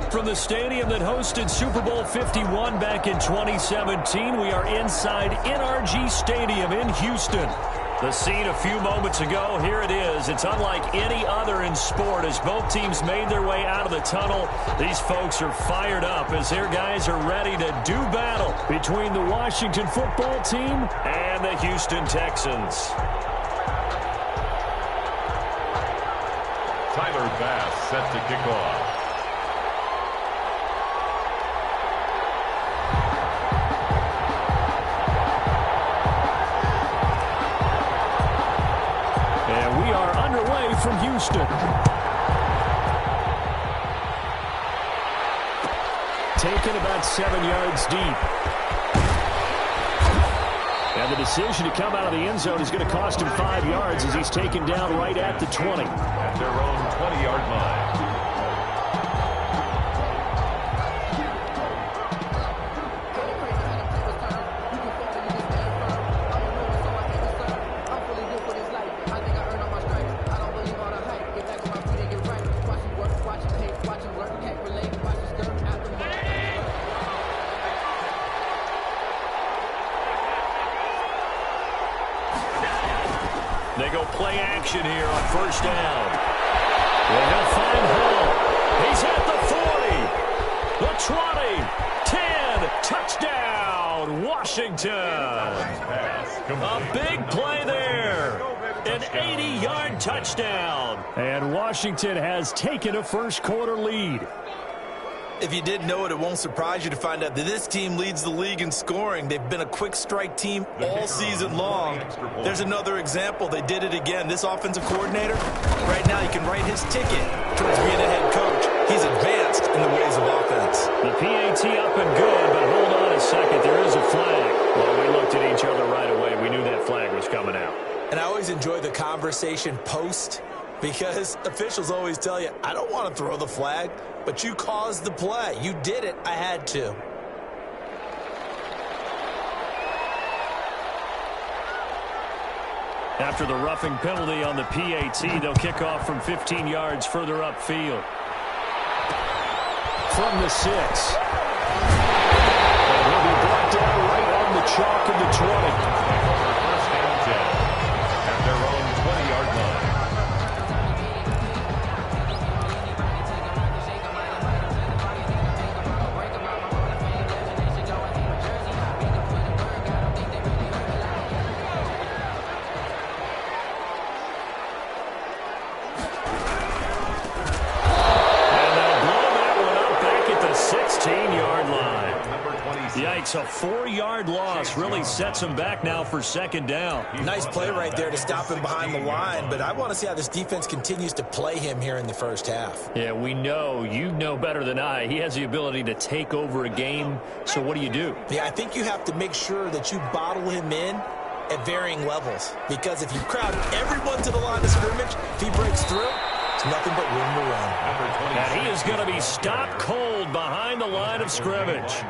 Live from the stadium that hosted Super Bowl 51 back in 2017. We are inside NRG Stadium in Houston. The scene a few moments ago, here it is. It's unlike any other in sport as both teams made their way out of the tunnel. These folks are fired up as their guys are ready to do battle between the Washington football team and the Houston Texans. Tyler Bass set to kick off. And we are underway from Houston. Taken about 7 yards deep. And the decision to come out of the end zone is going to cost him 5 yards as he's taken down right at the 20. At their own 20-yard line. They go play action here on first down. Well, he'll find Hill. He's at the 40, the 20, 10, touchdown, Washington. A big play there. An 80-yard touchdown. And Washington has taken a first-quarter lead. If you didn't know it, it won't surprise you to find out that this team leads the league in scoring. They've been a quick strike team all season long. There's another example. They did it again. This offensive coordinator, right now, he can write his ticket towards being a head coach. He's advanced in the ways of offense. The PAT up and good, but hold on a second. There is a flag. Well, we looked at each other right away. We knew that flag was coming out. And I always enjoy the conversation post because officials always tell you, I don't want to throw the flag. But you caused the play. You did it. I had to. After the roughing penalty on the PAT, they'll kick off from 15 yards further upfield. From the 6. And he'll be brought down right on the chalk of the 20. First and 10 at their own 20-yard line. Yikes, a 4-yard loss really sets him back now for second down. Nice play right there to stop him behind the line, but I want to see how this defense continues to play him here in the first half. Yeah, we know, you know better than I, he has the ability to take over a game, so what do you do? Yeah, I think you have to make sure that you bottle him in at varying levels, because if you crowd everyone to the line of scrimmage, if he breaks through, it's nothing but room to run. And he is going to be stopped cold behind the line of scrimmage.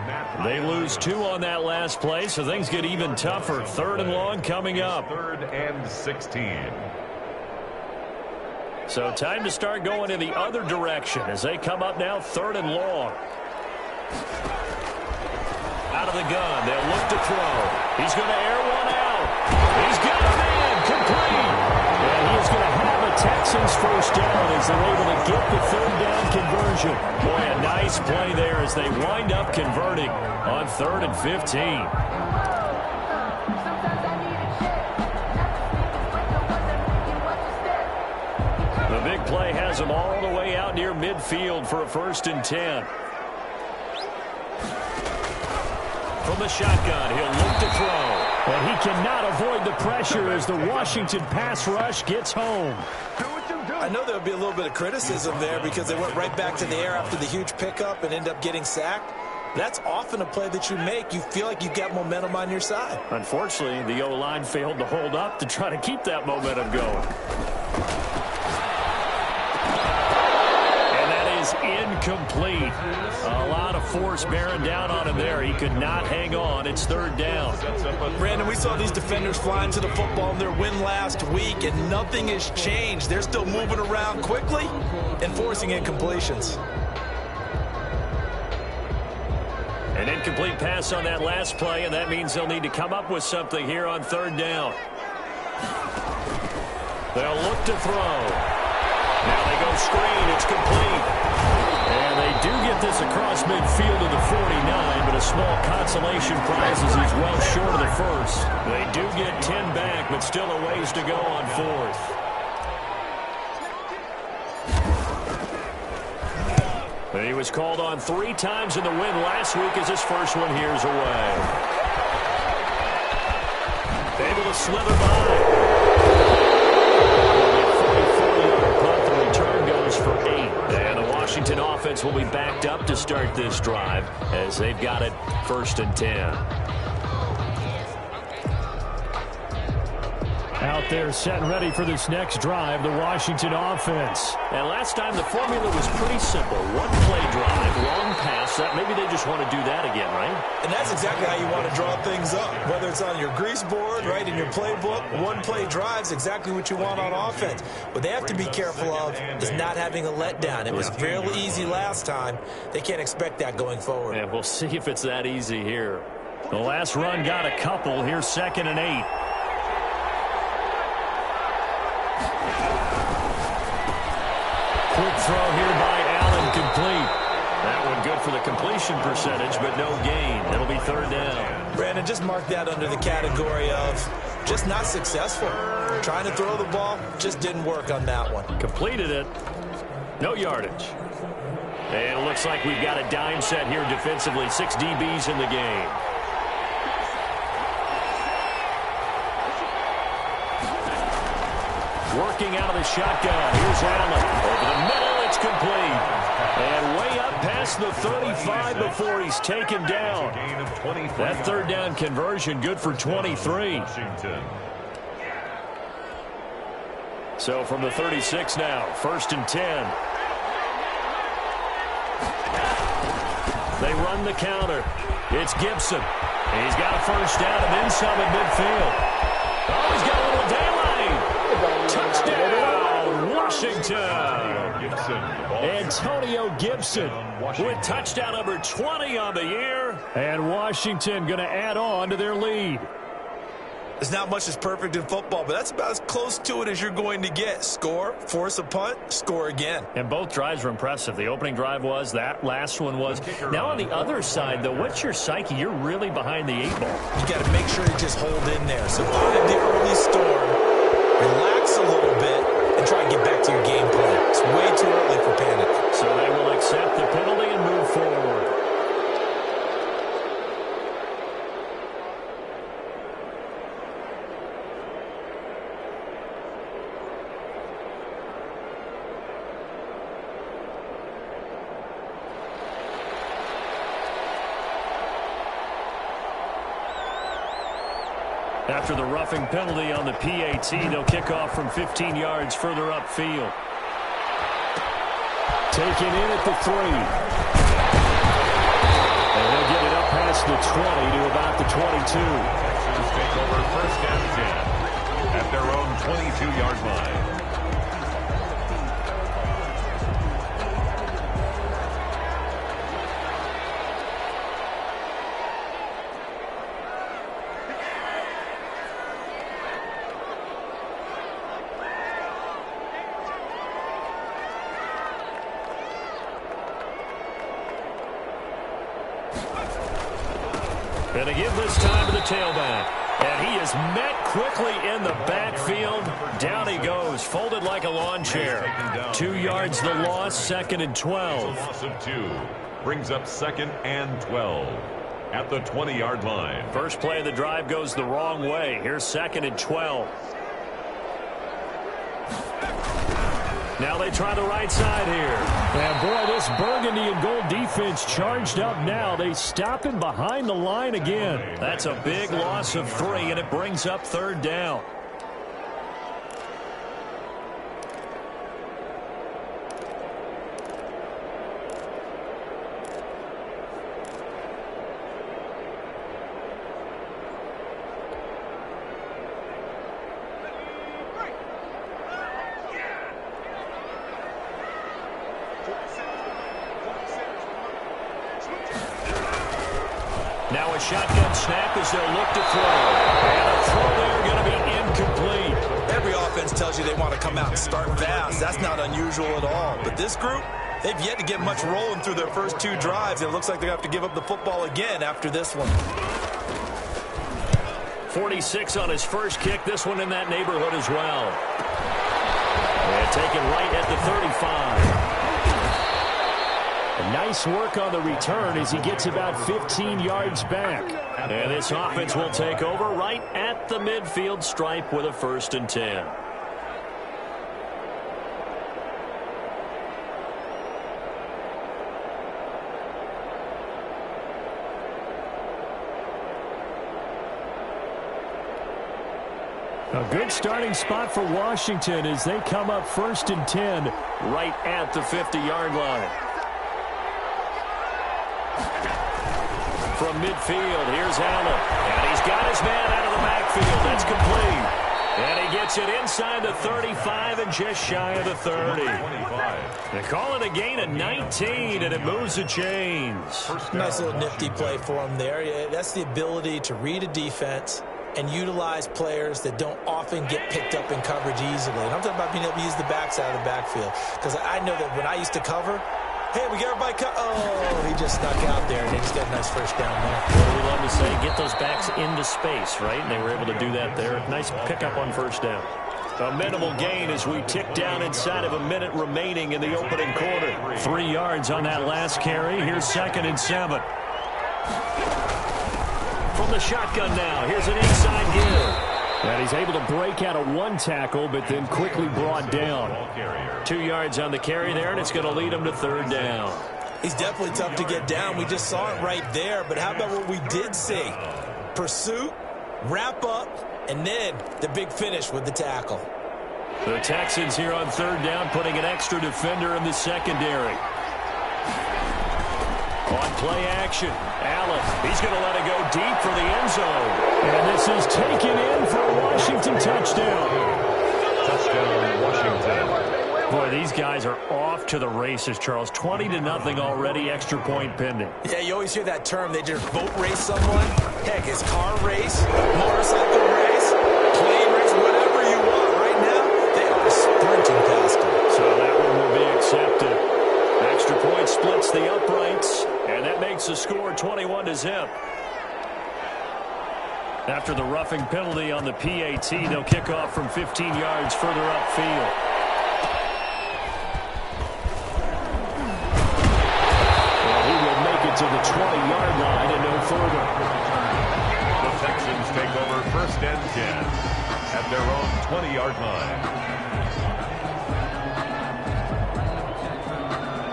They lose 2 on that last play, so things get even tougher. 3rd and long coming up. 3rd and 16. So time to start going in the other direction as they come up now 3rd and long. Out of the gun, they'll look to throw. He's going to air one out. He's got a man complete. And he is going to have a Texans first down as they're able to get the 3rd down conversion. Boy, a nice play there as they wind up converting on 3rd and 15. The big play has them all the way out near midfield for a 1st and 10. From the shotgun, he'll look to throw. But he cannot avoid the pressure as the Washington pass rush gets home. I know there'll be a little bit of criticism there because they went right back to the air after the huge pickup and end up getting sacked. That's often a play that you make. You feel like you've got momentum on your side. Unfortunately, the O-line failed to hold up to try to keep that momentum going. And that is incomplete. A lot of force bearing down on him there. He could not hang on. It's 3rd down. Brandon, we saw these defenders flying to the football in their win last week, and nothing has changed. They're still moving around quickly and forcing incompletions. An incomplete pass on that last play, and that means they'll need to come up with something here on third down. They'll look to throw. Now they go screen. It's complete. And they do get this across midfield to the 49, but a small consolation prize as he's well short of the first. They do get 10 back, but still a ways to go on fourth. And he was called on 3 times in the win last week as his first one here's away. Able to slither by. 44-yard punt. The return goes for 8. And the Washington offense will be backed up to start this drive as they've got it 1st and 10. Out there set and ready for this next drive, the Washington offense. And last time the formula was pretty simple. One play drive, long pass. Maybe they just want to do that again, right? And that's exactly how you want to draw things up. Whether it's on your grease board, right, in your playbook, one play drive's exactly what you want on offense. What they have to be careful of is not having a letdown. It was fairly easy last time. They can't expect that going forward. And we'll see if it's that easy here. The last run got a couple. Here's 2nd and 8. Quick throw here by Allen, complete. That one good for the completion percentage, but no gain. It'll be 3rd down. Brandon, just mark that under the category of just not successful. Trying to throw the ball, just didn't work on that one. Completed it. No yardage. And it looks like we've got a dime set here defensively. 6 DBs in the game. Working out of the shotgun. Here's Allen. Over the middle, it's complete. And way up past the 35 before he's taken down. That 3rd down conversion good for 23. So from the 36 now, 1st and 10. They run the counter. It's Gibson. He's got a 1st down and then some at midfield. Oh, he's got a little daylight. Touchdown, Washington. Antonio Gibson with touchdown number 20 on the year. And Washington going to add on to their lead. There's not much that's perfect in football, but that's about as close to it as you're going to get. Score, force a punt, score again. And both drives were impressive. The opening drive was, that last one was. Now on the other side, though, what's your psyche? You're really behind the 8 ball. You got to make sure to just hold in there. Survive the early storm, relax a little bit, and try and get back to your game plan. It's way too early for panic. So they will accept the penalty and move forward. After the roughing penalty on the PAT, they'll kick off from 15 yards further upfield. Taken in at the 3. And they'll get it up past the 20 to about the 22. Texans take over 1st and 10 at their own 22-yard line. And they give this time to the tailback. And he is met quickly in the backfield. Down he goes, folded like a lawn chair. 2 yards the loss, 2nd and 12. A loss of 2 brings up 2nd and 12 at the 20-yard line. First play of the drive goes the wrong way. Here's 2nd and 12. Now they try the right side here. And boy, this burgundy and gold defense charged up now. They stop him behind the line again. That's a big loss of 3, and it brings up 3rd down. Now a shotgun snap as they'll look to throw. And a throw there going to be incomplete. Every offense tells you they want to come out and start fast. That's not unusual at all. But this group, they've yet to get much rolling through their first 2 drives. It looks like they're going to have to give up the football again after this one. 46 on his first kick. This one in that neighborhood as well. And taken right at the 35. Nice work on the return as he gets about 15 yards back. And this offense will take over right at the midfield stripe with a 1st and 10. A good starting spot for Washington as they come up 1st and 10 right at the 50-yard line. From midfield, here's Allen. And he's got his man out of the backfield. That's complete. And he gets it inside the 35 and just shy of the 30. They call it a gain of 19, and it moves the chains. Nice little nifty play for him there. That's the ability to read a defense and utilize players that don't often get picked up in coverage easily. And I'm talking about being able to use the backside of the backfield. Because I know that when I used to cover, hey, we got everybody oh, he just snuck out there, and he just got a nice first down there. What do we love to say? Get those backs into space, right? And they were able to do that there. Nice pickup on first down. A minimal gain as we tick down inside of a minute remaining in the opening quarter. 3 yards on that last carry. Here's 2nd and 7. From the shotgun now, here's an inside give. And he's able to break out of 1 tackle, but then quickly brought down. 2 yards on the carry there, and it's going to lead him to 3rd down. He's definitely tough to get down. We just saw it right there, but how about what we did see? Pursuit, wrap up, and then the big finish with the tackle. The Texans here on 3rd down, putting an extra defender in the secondary. On play action, Allen, he's going to let it go deep for the end zone. And this is taken in for a Washington touchdown. Touchdown, Washington. Boy, these guys are off to the races, Charles. 20-0 already, extra point pending. Yeah, you always hear that term. They just boat race someone. Heck, it's car race, motorcycle race, plane race, whatever you want. Right now, they are sprinting past him. So that one will be accepted. Extra point splits the uprights, and that makes the score 21-0. After the roughing penalty on the PAT, they'll kick off from 15 yards further upfield. Well, he will make it to the 20-yard line and no further. The Texans take over 1st and 10 at their own 20-yard line.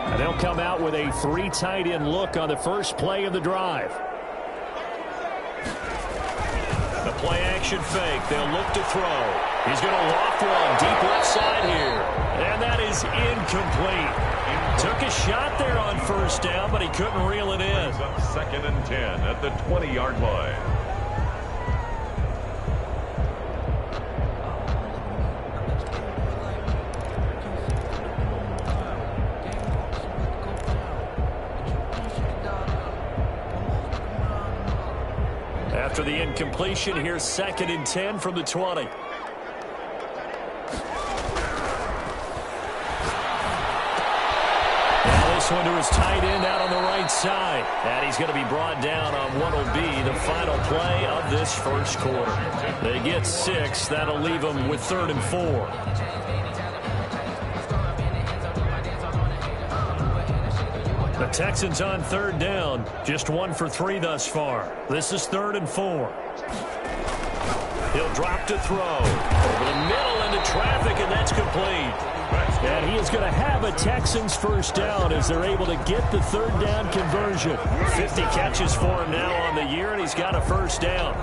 And they'll come out with a 3 tight end look on the first play of the drive. The play action fake. They'll look to throw. He's going to loft one deep left side here. And that is incomplete. Took a shot there on 1st down, but he couldn't reel it in. 2nd and 10 at the 20-yard line. After the incompletion, here's 2nd and 10 from the 20. Now this one to his tight end out on the right side. And he's going to be brought down on what will be the final play of this first quarter. They get 6. That'll leave them with 3rd and 4. The Texans on 3rd down, just 1 for 3 thus far. This is 3rd and 4. He'll drop to throw. Over the middle into traffic, and that's complete. And he is going to have a Texans first down as they're able to get the 3rd down conversion. 50 catches for him now on the year, and he's got a first down.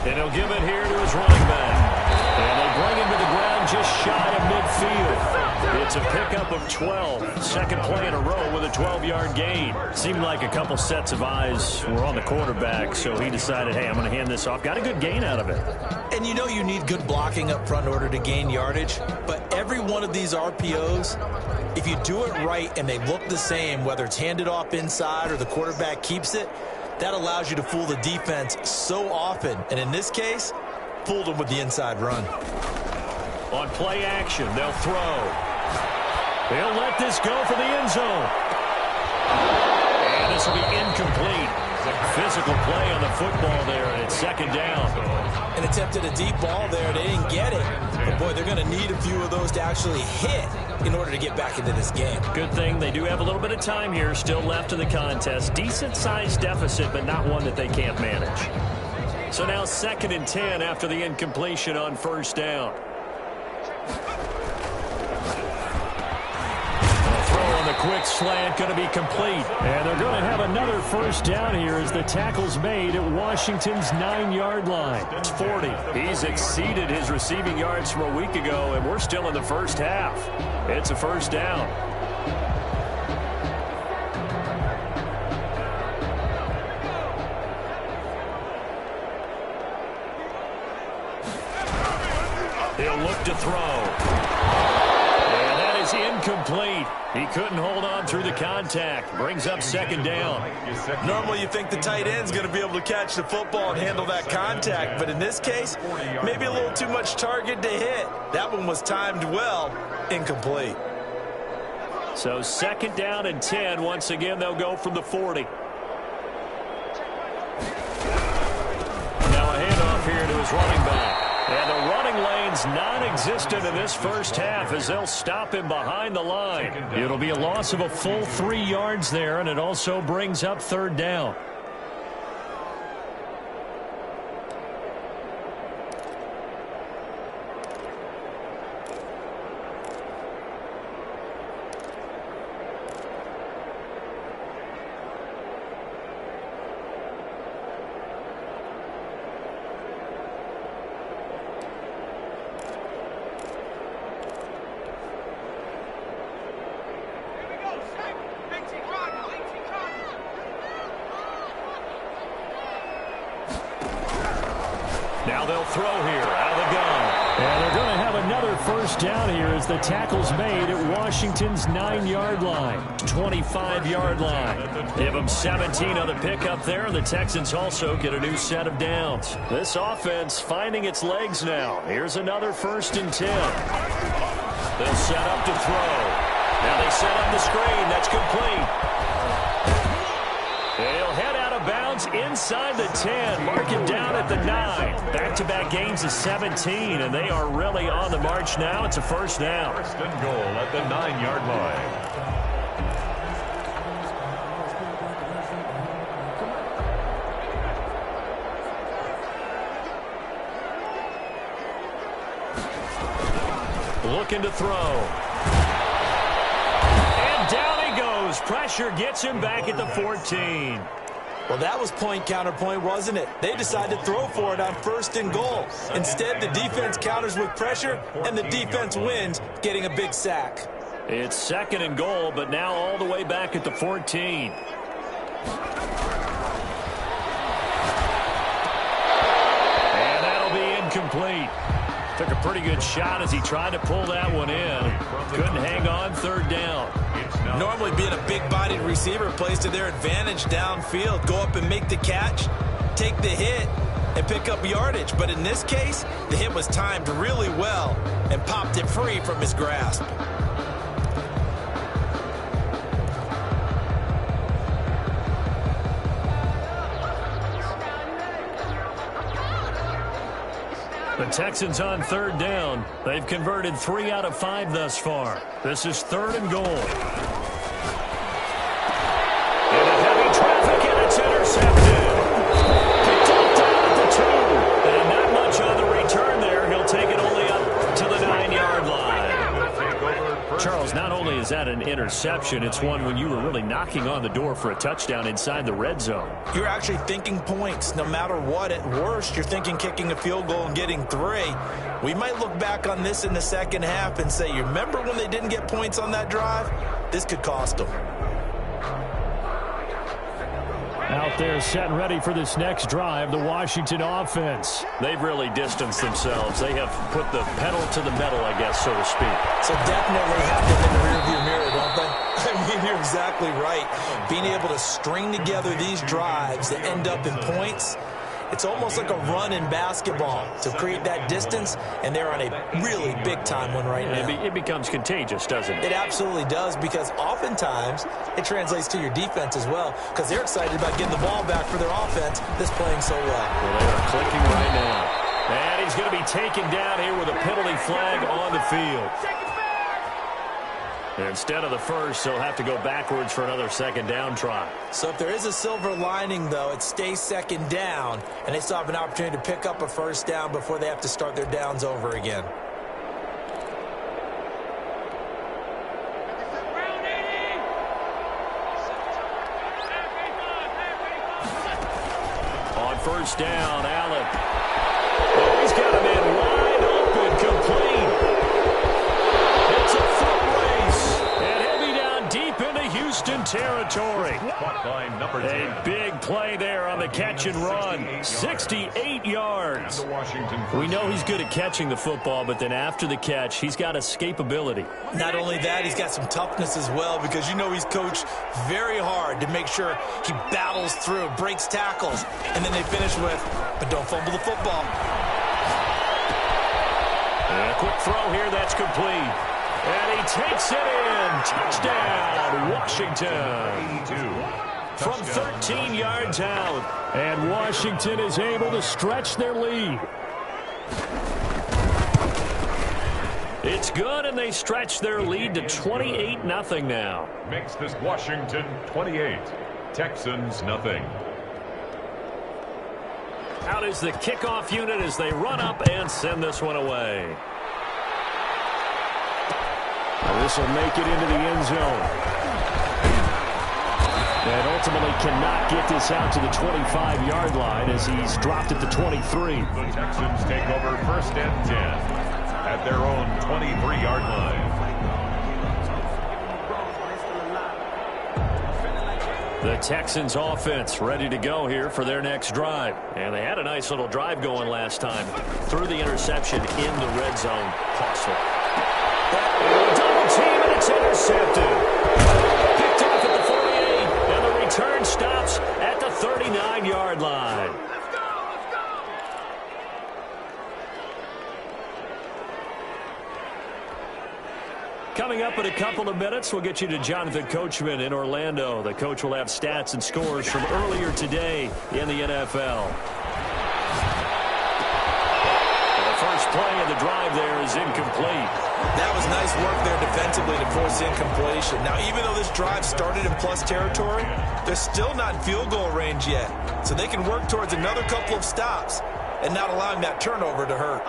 And he'll give it here to his running back. And they bring him to the ground just shy of midfield. It's a pickup of 12. Second play in a row with a 12-yard gain. Seemed like a couple sets of eyes were on the quarterback, so he decided, hey, I'm going to hand this off. Got a good gain out of it. And you know you need good blocking up front in order to gain yardage, but every one of these RPOs, if you do it right and they look the same, whether it's handed off inside or the quarterback keeps it, that allows you to fool the defense so often. And in this case, fooled them with the inside run. On play action, they'll throw. They'll let this go for the end zone. And this will be incomplete. Physical play on the football there, and it's second down. And attempted a deep ball there. They didn't get it. But, boy, they're going to need a few of those to actually hit in order to get back into this game. Good thing they do have a little bit of time here still left in the contest. Decent-sized deficit, but not one that they can't manage. So now 2nd and 10 after the incompletion on first down. The quick slant going to be complete. And they're going to have another first down here as the tackle's made at Washington's 9-yard line. It's 40. He's exceeded his receiving yards from a week ago, and we're still in the first half. It's a first down. He'll look to throw. Incomplete. He couldn't hold on through the contact. Brings up second down. Normally you think the tight end's going to be able to catch the football and handle that contact, but in this case, maybe a little too much target to hit. That one was timed well. Incomplete. So 2nd down and 10. Once again, they'll go from the 40. Now a handoff here to his running back. And the running lane's non-existent in this first half as they'll stop him behind the line. It'll be a loss of a full 3 yards there, and it also brings up third down. Now they'll throw here out of the gun. And they're going to have another first down here as the tackle's made at Washington's 9-yard line, 25-yard line. Give them 17 on the pickup there, and the Texans also get a new set of downs. This offense finding its legs now. Here's another 1st and 10. They'll set up to throw. Now they set up the screen. That's complete. They'll head out of bounds inside the 10, mark it down at the 9. Back-to-back gains of 17, and they are really on the march now. It's a first down. 1st and goal at the 9-yard line. Looking to throw. And down he goes. Pressure gets him back at the 14. Well, that was point counterpoint, wasn't it? They decided to throw for it on 1st and goal. Instead, the defense counters with pressure, and the defense wins, getting a big sack. It's 2nd and goal, but now all the way back at the 14. And that'll be incomplete. Took a pretty good shot as he tried to pull that one in. Couldn't hang on, 3rd down. Normally being a big-bodied receiver plays to their advantage downfield. Go up and make the catch, take the hit, and pick up yardage. But in this case, the hit was timed really well and popped it free from his grasp. The Texans on 3rd down. They've converted 3 out of 5 thus far. This is 3rd and goal. Into heavy traffic, and it's intercepted. Picked up down at the 2. And not much on the return there. He'll take it only up to the 9-yard line. Charles, not only is that an interception, interception. It's one when you were really knocking on the door for a touchdown inside the red zone. You're actually thinking points. No matter what, at worst, you're thinking kicking a field goal and getting 3. We might look back on this in the second half and say, you remember when they didn't get points on that drive? This could cost them. Out there set and ready for this next drive, the Washington offense. They've really distanced themselves. They have put the pedal to the metal, I guess, so to speak. So definitely have them in the rearview mirror, don't they? I mean, you're exactly right. Being able to string together these drives that end up in points, it's almost like a run in basketball to create that distance, and they're on a really big-time one right now. It becomes contagious, doesn't it? It absolutely does, because oftentimes it translates to your defense as well, because they're excited about getting the ball back for their offense that's playing so well. Well, they are clicking right now. And he's going to be taken down here with a penalty flag on the field. Instead of the first, they'll have to go backwards for another second down try. So if there is a silver lining, though, it stays second down, and they still have an opportunity to pick up a first down before they have to start their downs over again. On first down, Allen. Oh, he's got a man wide open, complete. It's a foot race, and he'll be down deep into Houston territory. A big play there on the catch and run. 68 yards. We know he's good at catching the football, but then after the catch, he's got escapability. Not only that, he's got some toughness as well, because you know he's coached very hard to make sure he battles through, breaks tackles, and then they finish with, but don't fumble the football. And a quick throw here, that's complete. And he takes it in. Touchdown, Washington. From 13 yards out. And Washington is able to stretch their lead. It's good, and they stretch their lead to 28-0 now. Makes this Washington 28. Texans nothing. Out is the kickoff unit as they run up and send this one away. Well, this will make it into the end zone. And ultimately cannot get this out to the 25-yard line as he's dropped at the 23. The Texans take over first and 10 at their own 23-yard line. The Texans offense ready to go here for their next drive. And they had a nice little drive going last time. Threw the interception in the red zone. Costly. Double team, and it's intercepted. Picked off at the 48, and the return stops at the 39-yard line. Coming up in a couple of minutes, we'll get you to Jonathan Coachman in Orlando. The coach will have stats and scores from earlier today in the NFL. The first play of the drive there is incomplete. That was nice work there defensively to force incompletion. Now, even though this drive started in plus territory, they're still not in field goal range yet. So they can work towards another couple of stops and not allowing that turnover to hurt.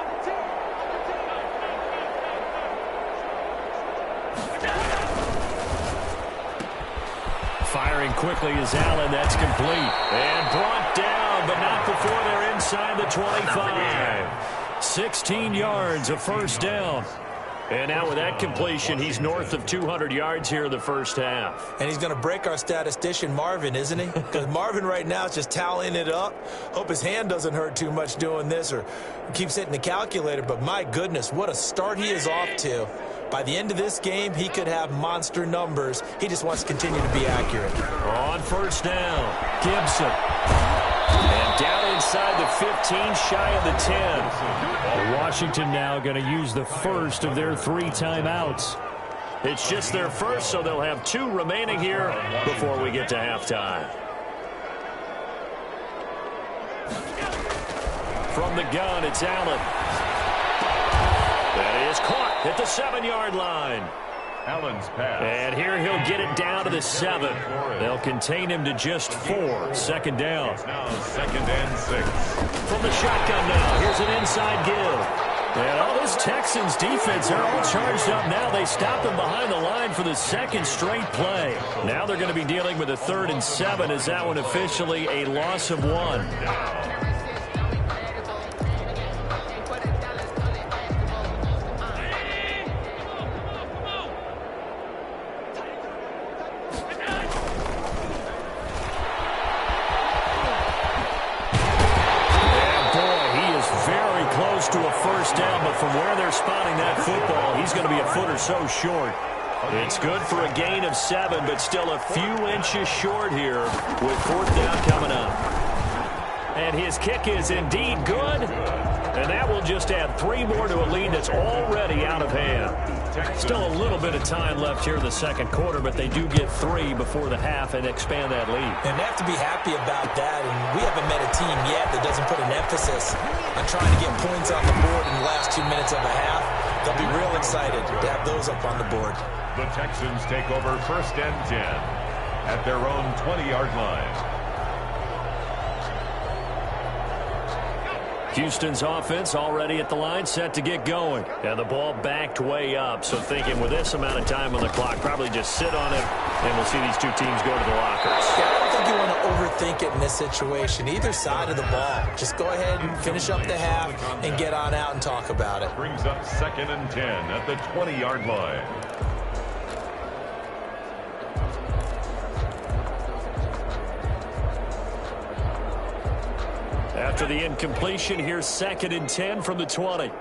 Firing quickly is Allen. That's complete. And brought down, but not before they're inside the 25. 16 yards, a first down. And now with that completion, he's north of 200 yards here in the first half. And he's going to break our statistician, Marvin, isn't he? Because Marvin right now is just tallying it up. Hope his hand doesn't hurt too much doing this or keeps hitting the calculator. But my goodness, what a start he is off to. By the end of this game, he could have monster numbers. He just wants to continue to be accurate. On first down, Gibson. And down inside the 15, shy of the 10. Washington now going to use the first of their 3 timeouts. It's just their first, so they'll have 2 remaining here before we get to halftime. From the gun, it's Allen. That is caught at the 7-yard line. Allen's pass. And here he'll get it down to the 7. They'll contain him to just 4. Second down. Now second and 6. From the shotgun now, here's an inside give. And all this Texans defense, they're all charged up now. They stop him behind the line for the second straight play. Now they're going to be dealing with a 3rd and 7 as that one officially a loss of 1. To a first down, but from where they're spotting that football, he's going to be a foot or so short. It's good for a gain of 7, but still a few inches short here with 4th down coming up. And his kick is indeed good, and that will just add 3 more to a lead that's already out of hand. Still a little bit of time left here in the second quarter, but they do get 3 before the half and expand that lead. And they have to be happy about that, and we haven't met a team yet that doesn't put an emphasis on trying to get points on the board in the last 2 minutes of a half. They'll be real excited to have those up on the board. The Texans take over 1st and 10 at their own 20-yard line. Houston's offense already at the line, set to get going. And the ball backed way up, so thinking with this amount of time on the clock, probably just sit on it, and we'll see these two teams go to the lockers. Yeah, I don't think you want to overthink it in this situation. Either side of the ball. Just go ahead and finish up the half and get on out and talk about it. Brings up 2nd and 10 at the 20-yard line. After the incompletion, here's 2nd and 10 from the 20. He's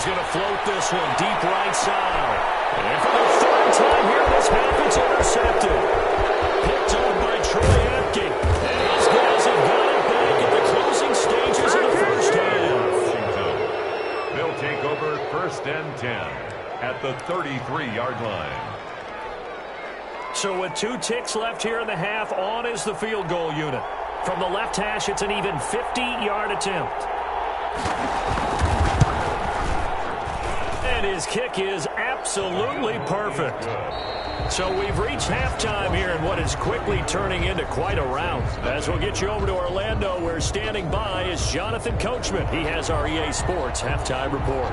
going to float this one deep right side. And for the 3rd time here this half, it's intercepted. Picked up by Troy Apke. And these guys have got it back at the closing stages of the first half. They'll take over 1st and 10 at the 33-yard line. So with 2 ticks left here in the half, on is the field goal unit. From the left hash, it's an even 50-yard attempt. And his kick is absolutely perfect. So we've reached halftime here in what is quickly turning into quite a rout. As we'll get you over to Orlando, where standing by is Jonathan Coachman. He has our EA Sports halftime report.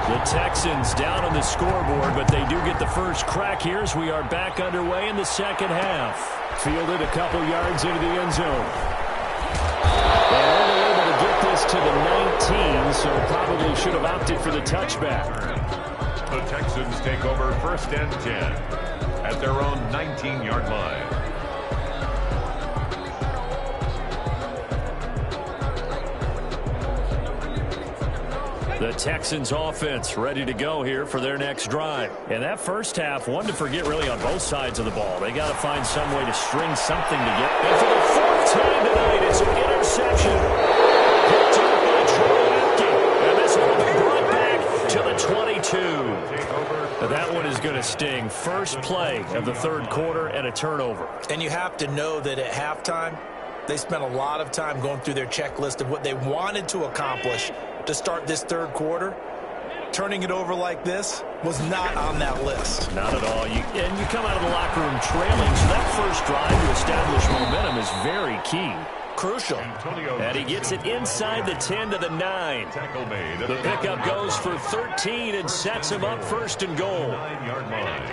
The Texans down on the scoreboard, but they do get the first crack here as we are back underway in the second half. Fielded a couple yards into the end zone. And only able to get this to the 19, so probably should have opted for the touchback. The Texans take over 1st and 10 at their own 19-yard line. The Texans offense ready to go here for their next drive. And that first half, one to forget really on both sides of the ball. They got to find some way to string something together. And for the 4th time tonight, it's an interception. Picked up by Troy Apke. And this one will be brought back to the 22. That one is going to sting. First play of the 3rd quarter and a turnover. And you have to know that at halftime, they spent a lot of time going through their checklist of what they wanted to accomplish to start this 3rd quarter. Turning it over like this was not on that list. Not at all. And you come out of the locker room trailing, so that first drive to establish momentum is very key. Crucial. And he gets it inside the 10 to the 9. The pickup goes for 13 and sets him up 1st and goal. 9-yard line.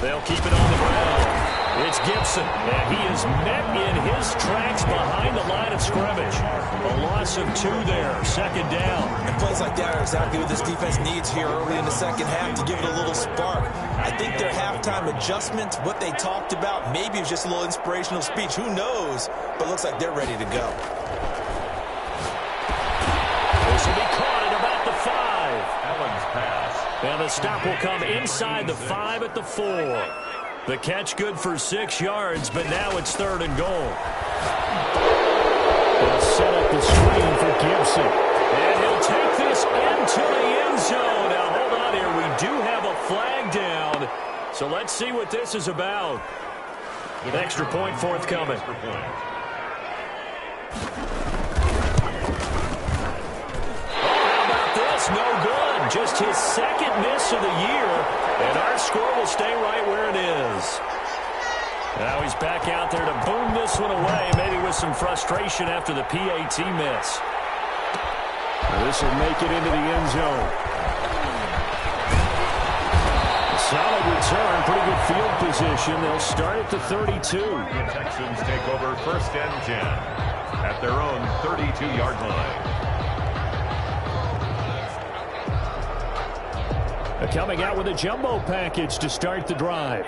They'll keep it on the ground. It's Gibson, and he is met in his tracks behind the line of scrimmage. A loss of 2 there, 2nd down. And plays like that are exactly what this defense needs here early in the second half to give it a little spark. I think their halftime adjustments, what they talked about, maybe it was just a little inspirational speech. Who knows? But it looks like they're ready to go. This will be caught at about the 5. Allen's pass. And the stop will come inside the 5 at the 4. The catch good for 6 yards, but now it's 3rd and goal. They'll set up the screen for Gibson. And he'll take this into the end zone. Now, hold on here. We do have a flag down. So let's see what this is about. An extra point forthcoming. Extra point. Oh, how about this? No good. just his second miss of the year, and our score will stay right where it is. Now he's back out there to boom this one away, maybe with some frustration after the PAT miss. This will make it into the end zone. Solid return, pretty good field position. They'll start at the 32. The Texans take over 1st and 10 at their own 32-yard line. They're coming out with a jumbo package to start the drive.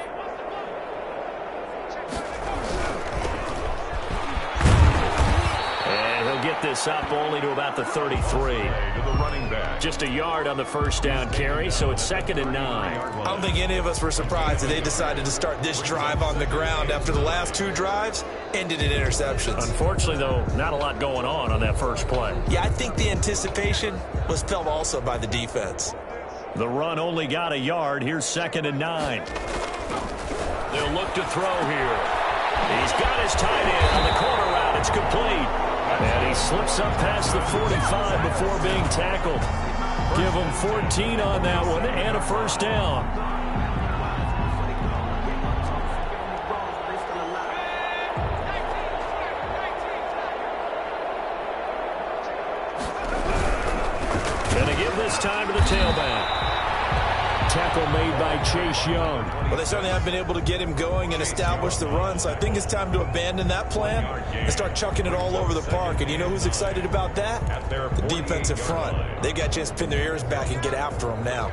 Get this up only to about the 33. To the running back. Just a yard on the first down carry, so it's 2nd and 9. I don't think any of us were surprised that they decided to start this drive on the ground after the last 2 drives ended in interceptions. Unfortunately, though, not a lot going on that first play. Yeah, I think the anticipation was felt also by the defense. The run only got a yard. Here's 2nd and 9. They'll look to throw here. He's got his tight end on the corner route. It's complete. And he slips up past the 45 before being tackled. Give him 14 on that one and a first down. And they give this time to the tailback. Tackle made by Chase Young. Well, they certainly haven't been able to get him going and establish the run, so I think it's time to abandon that plan and start chucking it all over the park. And you know who's excited about that? The defensive front. They got a chance to pin their ears back and get after him now.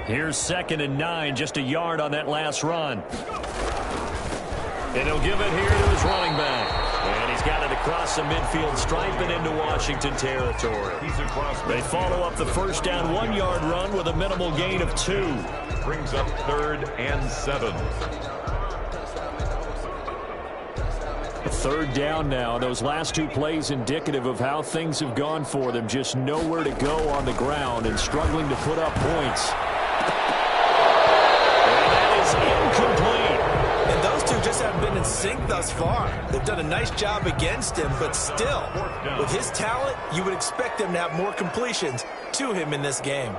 Here's 2nd and 9, just a yard on that last run. And he'll give it here to his running back. And he's got it across the midfield stripe and into Washington territory. They follow up the first down 1-yard run with a minimal gain of 2. Brings up 3rd and 7. A 3rd down now. Those last 2 plays indicative of how things have gone for them. Just nowhere to go on the ground and struggling to put up points. And that is incomplete. And those two just haven't been in sync thus far. They've done a nice job against him, but still, with his talent, you would expect them to have more completions to him in this game.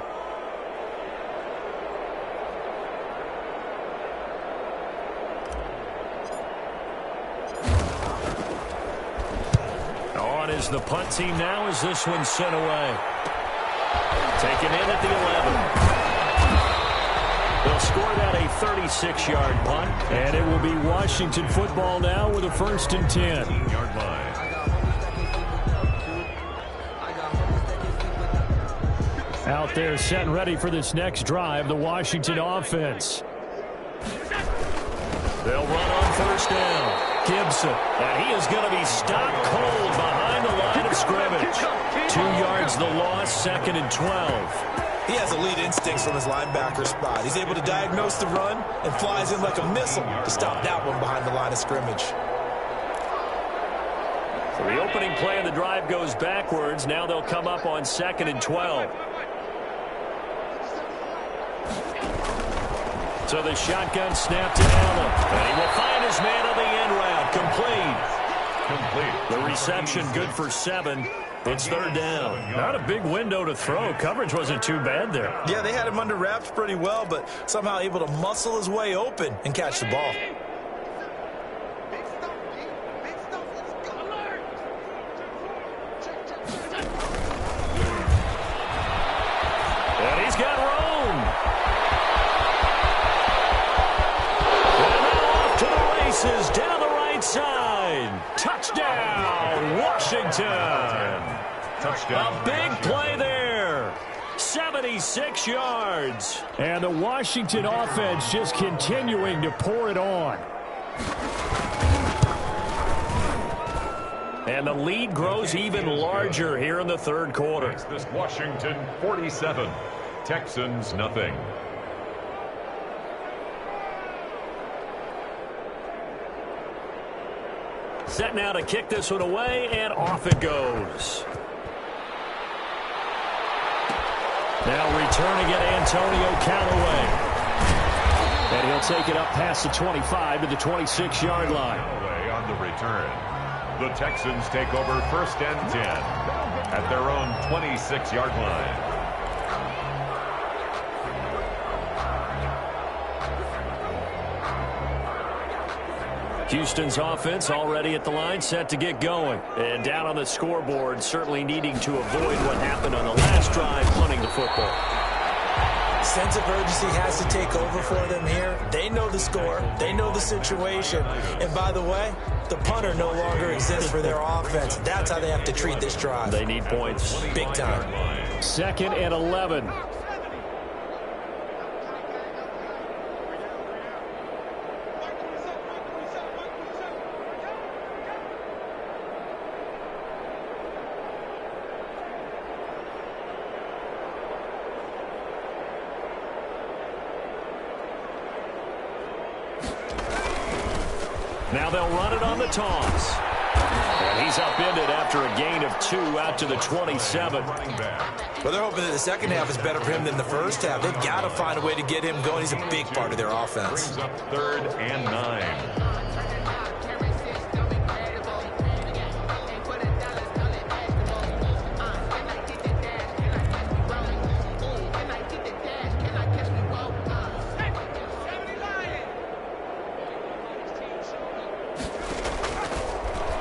On is the punt team now as this one's sent away. Taken in at the 11. They'll score that a 36-yard punt. And it will be Washington football now with a 1st and 10. 15-yard line. Out there set and ready for this next drive, the Washington offense. They'll run on 1st down. Gibson, and he is going to be stopped cold behind the line of scrimmage. 2 yards the loss, 2nd and 12. He has elite instincts from his linebacker spot. He's able to diagnose the run and flies in like a missile to stop that one behind the line of scrimmage. So the opening play of the drive goes backwards. Now they'll come up on 2nd and 12. So the shotgun snap to Allen. And he will find his man on the end route. Complete. The reception good for 7. It's 3rd down. Not a big window to throw. Coverage wasn't too bad there. Yeah, they had him under wraps pretty well, but somehow able to muscle his way open and catch the ball. And he's got room. And now off to the races down the right side. Touchdown, Washington. Touchdown. A big play there. 76 yards. And the Washington offense just continuing to pour it on. And the lead grows even larger here in the 3rd quarter. Makes this Washington 47. Texans nothing. Set now to kick this one away, and off it goes. Now returning it, Antonio Callaway. And he'll take it up past the 25 to the 26-yard line. Callaway on the return. The Texans take over 1st and 10 at their own 26-yard line. Houston's offense already at the line, set to get going. And down on the scoreboard, certainly needing to avoid what happened on the last drive, punting the football. Sense of urgency has to take over for them here. They know the score. They know the situation. And by the way, the punter no longer exists for their offense. That's how they have to treat this drive. They need points. Big time. 2nd and 11. Now they'll run it on the toss. And he's upended after a gain of 2 out to the 27. Well, they're hoping that the second half is better for him than the first half. They've got to find a way to get him going. He's a big part of their offense. Brings up 3rd and 9.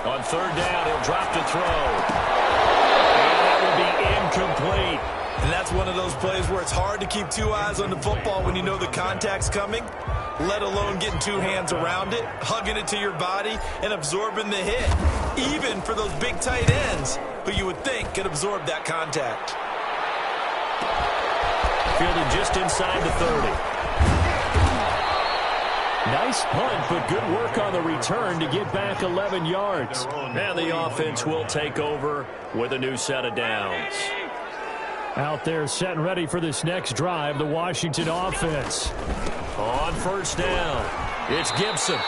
On 3rd down, he'll drop to throw. And that will be incomplete. And that's one of those plays where it's hard to keep 2 eyes on the football when you know the contact's coming, let alone getting 2 hands around it, hugging it to your body, and absorbing the hit, even for those big tight ends who you would think could absorb that contact. Fielded just inside the 30. Nice punt, but good work on the return to get back 11 yards. And the offense will take over with a new set of downs. Out there set and ready for this next drive, the Washington offense. On 1st down, it's Gibson.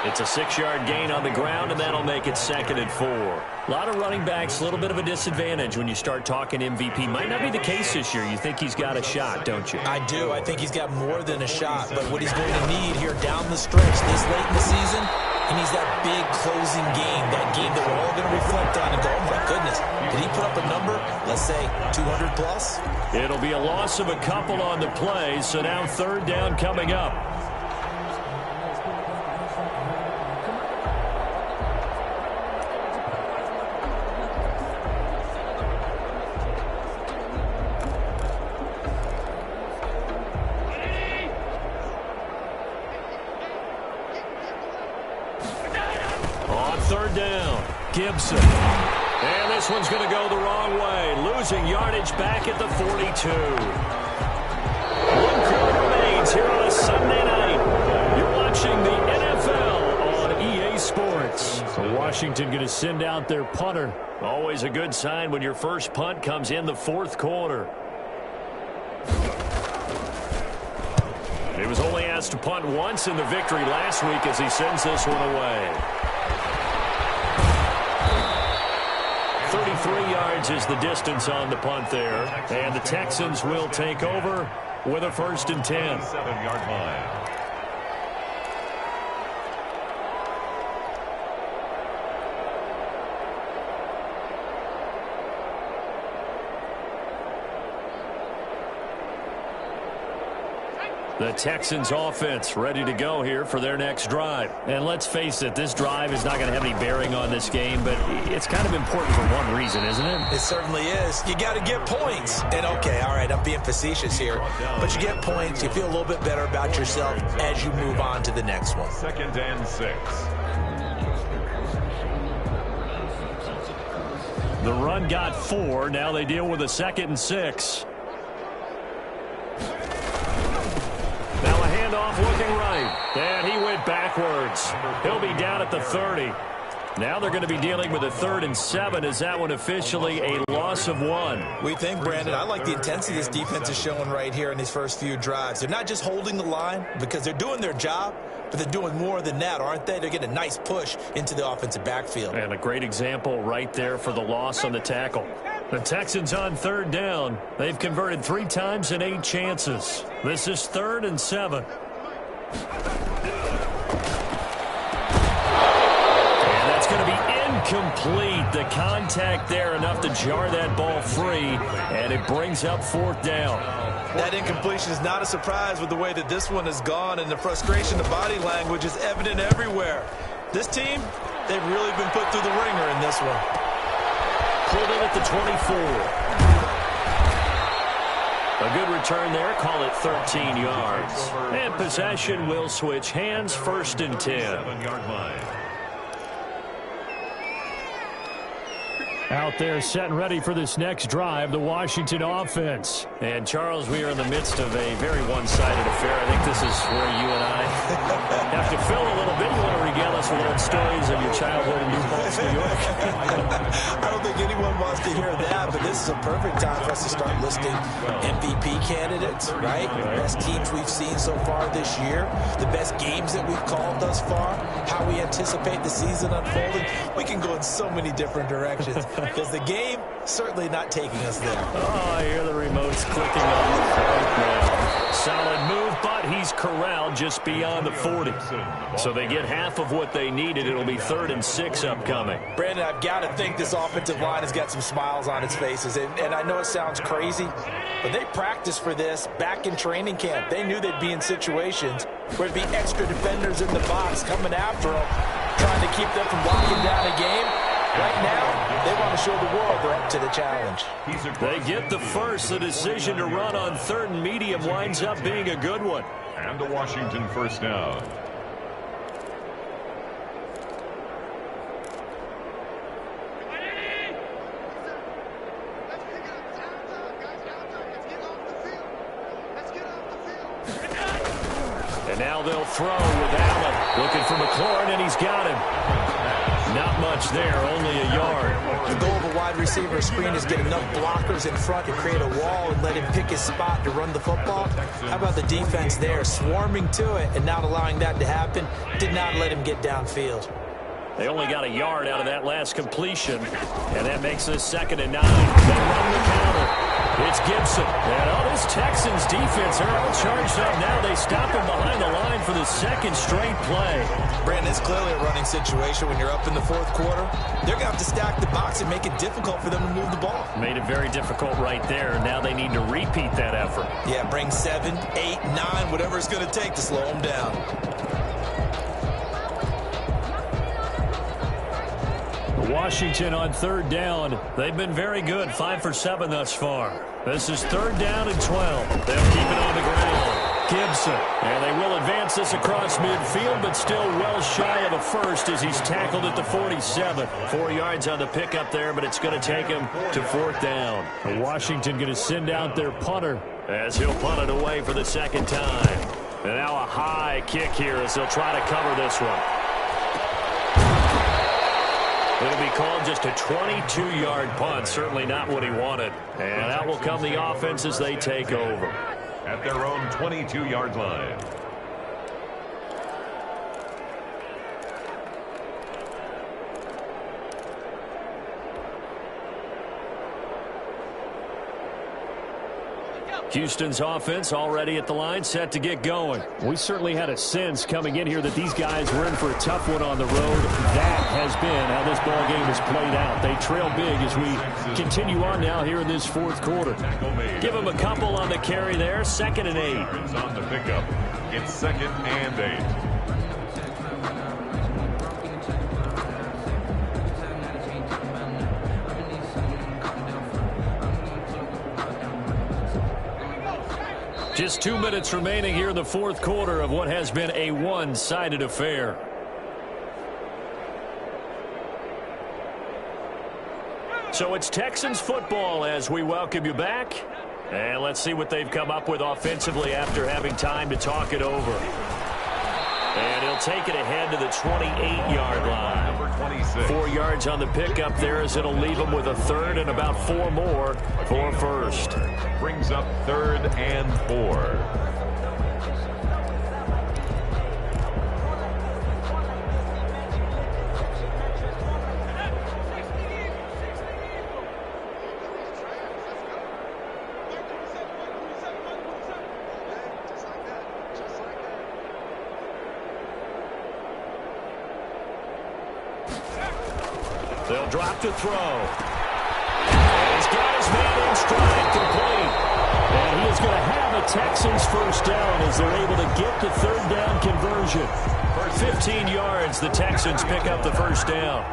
It's a 6-yard gain on the ground, and that'll make it 2nd and 4. A lot of running backs, a little bit of a disadvantage when you start talking MVP. Might not be the case this year. You think he's got a shot, don't you? I do. I think he's got more than a shot. But what he's going to need here down the stretch this late in the season, he needs that big closing game, that game that we're all going to reflect on and go, oh, my goodness, did he put up a number, let's say, 200 plus? It'll be a loss of a couple on the play, so now 3rd down coming up. On 3rd down, Gibson. And this one's going to go the wrong way, losing yardage back at the 42. 1 quarter remains here on a Sunday night. You're watching the NFL on EA Sports. So Washington going to send out their punter. Always a good sign when your first punt comes in the 4th quarter. He was only asked to punt once in the victory last week as he sends this one away. 33 yards is the distance on the punt there. And the Texans will take over with a 1st and 10. 7-yard line. The Texans offense ready to go here for their next drive. And let's face it, this drive is not going to have any bearing on this game, but it's kind of important for one reason, isn't it? It certainly is. You got to get points. And, okay, all right, I'm being facetious here. But you get points, you feel a little bit better about yourself as you move on to the next one. 2nd and 6. The run got 4. Now they deal with a 2nd and 6. Now a handoff looking right. And he went backwards. He'll be down at the 30. Now they're going to be dealing with a 3rd and 7. Is that one officially a loss of 1? We think, Brandon, I like the intensity this defense is showing right here in these first few drives. They're not just holding the line because they're doing their job, but they're doing more than that, aren't they? They're getting a nice push into the offensive backfield. And a great example right there for the loss on the tackle. The Texans on 3rd down. They've converted 3 times in 8 chances. This is 3rd and 7. And that's going to be Incomplete. The contact there enough to jar that ball free, and it brings up 4th down. That incompletion is not a surprise with the way that this one has gone, and the frustration, the body language is evident everywhere. This team, they've really been put through the ringer in this one. Pulled in at the 24. A good return there. Call it 13 yards. And possession will switch hands. 1st and 10. 7-yard line. Out there set and ready for this next drive, the Washington offense. And, Charles, we are in the midst of a very one-sided affair. I think this is where you and I have to fill a little bit. You want to regale us with old stories of your childhood in New Paltz, New York? I don't think anyone wants to hear that, but this is a perfect time for us to start listing MVP candidates, right? The best teams we've seen so far this year, the best games that we've called thus far, how we anticipate the season unfolding. We can go in so many different directions. Because the game certainly not taking us there. Oh, I hear the remotes clicking on the right now. Solid move, but he's corralled just beyond the 40. So they get half of what they needed. It'll be 3rd and 6 upcoming. Brandon, I've got to think this offensive line has got some smiles on its faces. And I know it sounds crazy, but they practiced for this back in training camp. They knew they'd be in situations where there'd be extra defenders in the box coming after them, trying to keep them from locking down a game. Right now, they want to show the world they're up to the challenge. They get the first. The decision to run on 3rd and medium winds up being a good one. And a Washington 1st down. And now they'll throw with Allen. Looking for McLaurin, and he's got him. Not much there, only a yard. The goal of a wide receiver screen is get enough blockers in front to create a wall and let him pick his spot to run the football. How about the defense there, swarming to it and not allowing that to happen? Did not let him get downfield. They only got a yard out of that last completion, and that makes this 2nd and 9. They run the counter. It's Gibson. And this Texans defense, they're all charged up now. They stop him behind the line for the 2nd straight play. Brandon, it's clearly a running situation when you're up in the 4th quarter. They're going to have to stack the box and make it difficult for them to move the ball. Made it very difficult right there. Now they need to repeat that effort. Yeah, bring 7, 8, 9, whatever it's going to take to slow them down. Washington on 3rd down. They've been very good, 5 for 7 thus far. This is 3rd down and 12. They'll keep it on the ground. Gibson. And they will advance this across midfield, but still well shy of a first as he's tackled at the 47. 4 yards on the pickup there, but it's going to take him to 4th down. Washington going to send out their punter as he'll punt it away for the 2nd time. And now a high kick here as they'll try to cover this one. It'll be called just a 22-yard punt. Certainly not what he wanted. And out will come the offense as they take over. At their own 22-yard line. Houston's offense already at the line, set to get going. We certainly had a sense coming in here that these guys were in for a tough one on the road. That has been how this ball game has played out. They trail big as we continue on now here in this 4th quarter. Give them a couple on the carry there. 2nd and 8. It's on the pickup. It's 2nd and 8. Just 2 minutes remaining here in the 4th quarter of what has been a one-sided affair. So it's Texans football as we welcome you back. And let's see what they've come up with offensively after having time to talk it over. And he'll take it ahead to the 28-yard line. 4 yards on the pickup there as it'll leave him with a 3rd and about 4 more for 1st. Brings up 3rd and 4. drop to throw. He's got his man in stride, complete. And he is going to have a Texans first down as they're able to get the third down conversion. For 15 yards, the Texans pick up the first down.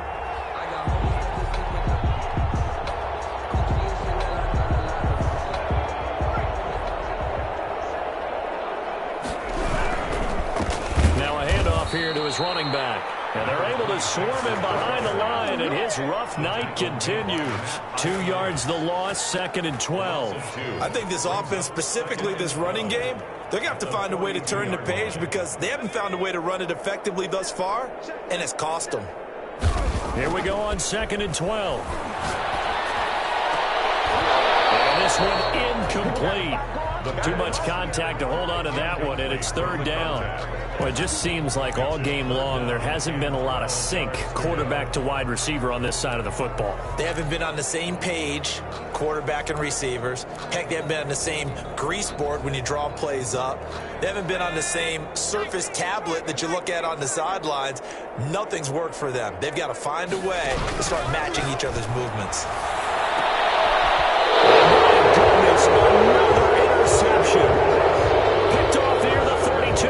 Now a handoff here to his running back. And they're able to swarm him behind the line, and his rough night continues. 2 yards the loss, 2nd and 12. I think this offense, specifically this running game, they're going to have to find a way to turn the page because they haven't found a way to run it effectively thus far, and it's cost them. Here we go on 2nd and 12. And this one incomplete. Too much contact to hold on to that one, and it's 3rd down. Well, it just seems like all game long there hasn't been a lot of sync quarterback to wide receiver on this side of the football. They haven't been on the same page, quarterback and receivers. Heck, they haven't been on the same grease board when you draw plays up. They haven't been on the same surface tablet that you look at on the sidelines. Nothing's worked for them. They've got to find a way to start matching each other's movements. Another interception. Picked off near the 32.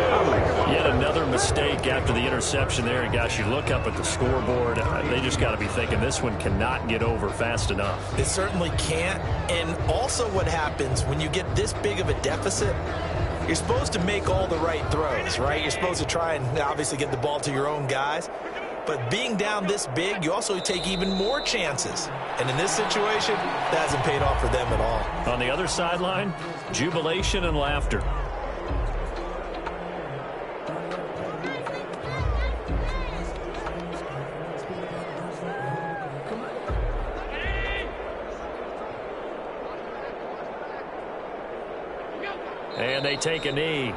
Yet another mistake after the interception there. And, gosh, you look up at the scoreboard. They just got to be thinking this one cannot get over fast enough. It certainly can't. And also what happens when you get this big of a deficit, you're supposed to make all the right throws, right? You're supposed to try and obviously get the ball to your own guys. But being down this big, you also take even more chances. And in this situation, that hasn't paid off for them at all. On the other sideline, jubilation and laughter. And they take a knee.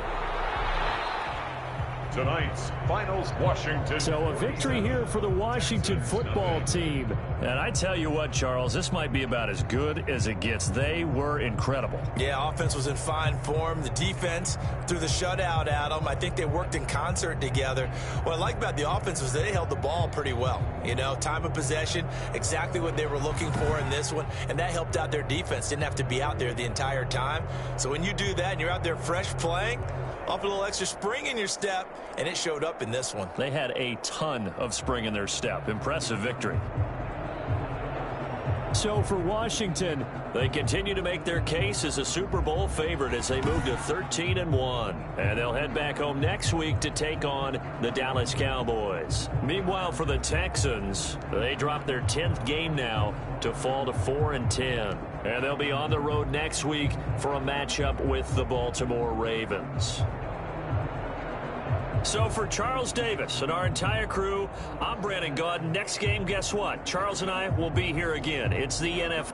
Tonight's finals, Washington. So a victory here for the Washington football team. And I tell you what, Charles, this might be about as good as it gets. They were incredible. Yeah, offense was in fine form. The defense threw the shutout at them. I think they worked in concert together. What I like about the offense was they held the ball pretty well. You know, time of possession, exactly what they were looking for in this one. And that helped out their defense. Didn't have to be out there the entire time. So when you do that and you're out there fresh playing, off a little extra spring in your step, and it showed up in this one. They had a ton of spring in their step. Impressive victory. So for Washington, they continue to make their case as a Super Bowl favorite as they move to 13-1. And they'll head back home next week to take on the Dallas Cowboys. Meanwhile, for the Texans, they drop their 10th game now to fall to 4-10. And they'll be on the road next week for a matchup with the Baltimore Ravens. So for Charles Davis and our entire crew, I'm Brandon Gaudin. Next game, guess what? Charles and I will be here again. It's the NFL.